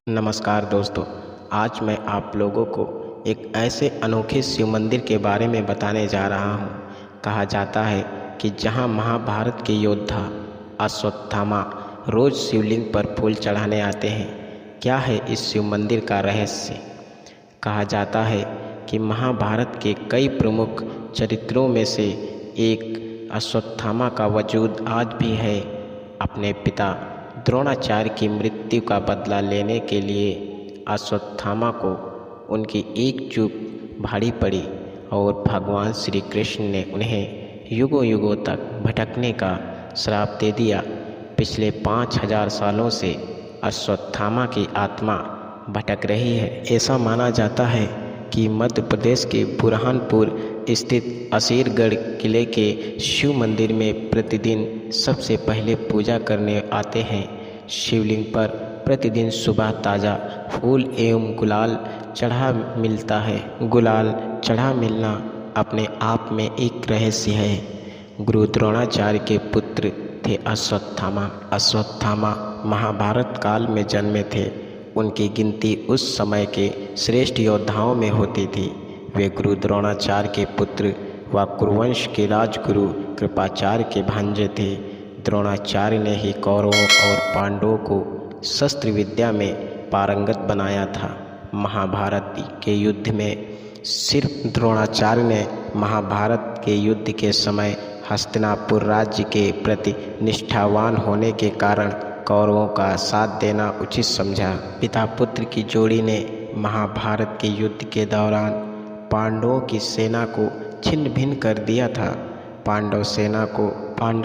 नमस्कार दोस्तों, आज मैं आप लोगों को एक ऐसे अनोखे शिव मंदिर के बारे में बताने जा रहा हूँ। कहा जाता है कि जहाँ महाभारत के योद्धा अश्वत्थामा रोज शिवलिंग पर फूल चढ़ाने आते हैं। क्या है इस शिव मंदिर का रहस्य? कहा जाता है कि महाभारत के कई प्रमुख चरित्रों में से एक अश्वत्थामा का वजूद आज भी है। अपने पिता द्रोणाचार्य की मृत्यु का बदला लेने के लिए अश्वत्थामा को उनकी एक चूक भारी पड़ी और भगवान श्री कृष्ण ने उन्हें युगों युगों तक भटकने का श्राप दे दिया। पिछले 5000 सालों से अश्वत्थामा की आत्मा भटक रही है। ऐसा माना जाता है कि मध्य प्रदेश के बुरहानपुर स्थित असीरगढ़ किले के शिव मंदिर में प्रतिदिन सबसे पहले पूजा करने आते हैं। शिवलिंग पर प्रतिदिन सुबह ताज़ा फूल एवं गुलाल चढ़ा मिलता है। गुलाल चढ़ा मिलना अपने आप में एक रहस्य है। गुरु द्रोणाचार्य के पुत्र थे अश्वत्थामा। अश्वत्थामा महाभारत काल में जन्मे थे। उनकी गिनती उस समय के श्रेष्ठ योद्धाओं में होती थी। वे गुरु द्रोणाचार्य के पुत्र व कुरुवंश के राजगुरु कृपाचार्य के भांजे थे। द्रोणाचार्य ने ही कौरवों और पांडवों को शस्त्र विद्या में पारंगत बनाया था। महाभारत के युद्ध में सिर्फ द्रोणाचार्य ने महाभारत के युद्ध के समय हस्तिनापुर राज्य के प्रति निष्ठावान होने के कारण कौरवों का साथ देना उचित समझा। पिता पुत्र की जोड़ी ने महाभारत के युद्ध के दौरान पांडवों की सेना को छिन्न भिन्न कर दिया था। पांडव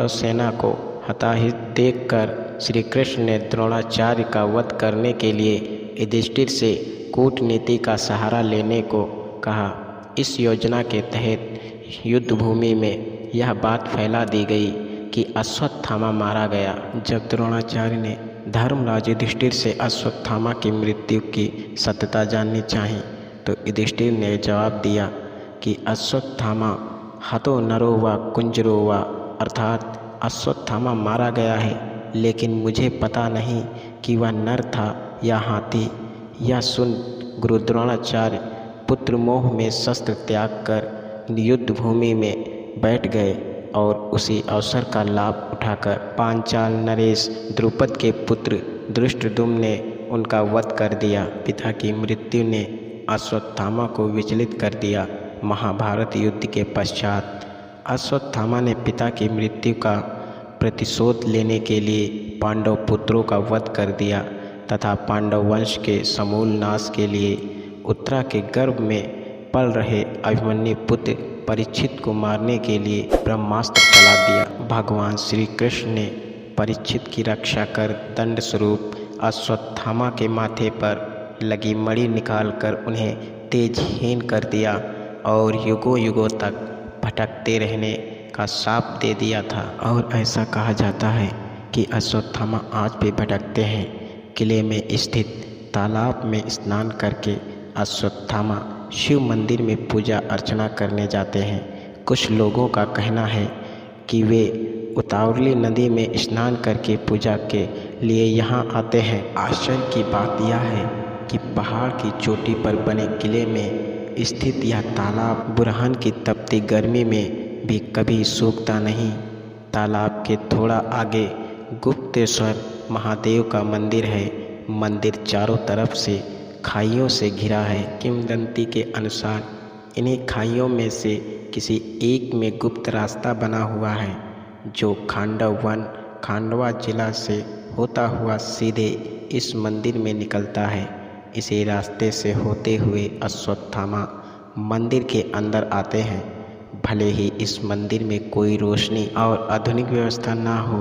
सेना को हताहत देखकर श्री कृष्ण ने द्रोणाचार्य का वध करने के लिए युधिष्ठिर से कूटनीति का सहारा लेने को कहा। इस योजना के तहत युद्ध भूमि में यह बात फैला दी गई कि अश्वत्थामा मारा गया। जब द्रोणाचार्य ने धर्मराज युधिष्ठिर से अश्वत्थामा की मृत्यु की सत्यता जाननी चाही तो युधिष्ठिर ने जवाब दिया कि अश्वत्थामा हतो नरो व कुंजरो व, अर्थात अश्वत्थामा मारा गया है, लेकिन मुझे पता नहीं कि वह नर था या हाथी। यह सुन गुरु द्रोणाचार्य पुत्र मोह में शस्त्र त्याग कर युद्ध भूमि में बैठ गए और उसी अवसर का लाभ उठाकर पांचाल नरेश द्रुपद के पुत्र धृष्टद्युम्न ने उनका वध कर दिया। पिता की मृत्यु ने अश्वत्थामा को विचलित कर दिया। महाभारत युद्ध के पश्चात अश्वत्थामा ने पिता की मृत्यु का प्रतिशोध लेने के लिए पांडव पुत्रों का वध कर दिया तथा पांडव वंश के समूल नाश के लिए उत्तरा के गर्भ में पल रहे अभिमन्यु पुत्र परीक्षित को मारने के लिए ब्रह्मास्त्र चला दिया। भगवान श्री कृष्ण ने परीक्षित की रक्षा कर दंड स्वरूप अश्वत्थामा के माथे पर लगी मणि निकालकर उन्हें तेजहीन कर दिया और युगों युगों तक भटकते रहने का शाप दे दिया था। और ऐसा कहा जाता है कि अश्वत्थामा आज भी भटकते हैं। किले में स्थित तालाब में स्नान करके अश्वत्थामा शिव मंदिर में पूजा अर्चना करने जाते हैं। कुछ लोगों का कहना है कि वे उतावली नदी में स्नान करके पूजा के लिए यहाँ आते हैं। आश्चर्य की बात यह है कि पहाड़ की चोटी पर बने किले में स्थित यह तालाब बुरहान की तपती गर्मी में भी कभी सूखता नहीं। तालाब के थोड़ा आगे गुप्तेश्वर महादेव का मंदिर है। मंदिर चारों तरफ से खाइयों से घिरा है। किंवदंती के अनुसार इन्हीं खाइयों में से किसी एक में गुप्त रास्ता बना हुआ है जो खांडव वन खांडवा जिला से होता हुआ सीधे इस मंदिर में निकलता है। इसी रास्ते से होते हुए अश्वत्थामा मंदिर के अंदर आते हैं। भले ही इस मंदिर में कोई रोशनी और आधुनिक व्यवस्था ना हो,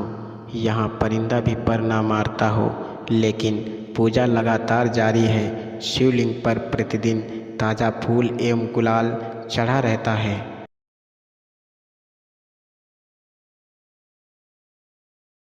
यहाँ परिंदा भी पर ना मारता हो, लेकिन पूजा लगातार जारी है। शिवलिंग पर प्रतिदिन ताज़ा फूल एवं गुलाल चढ़ा रहता है।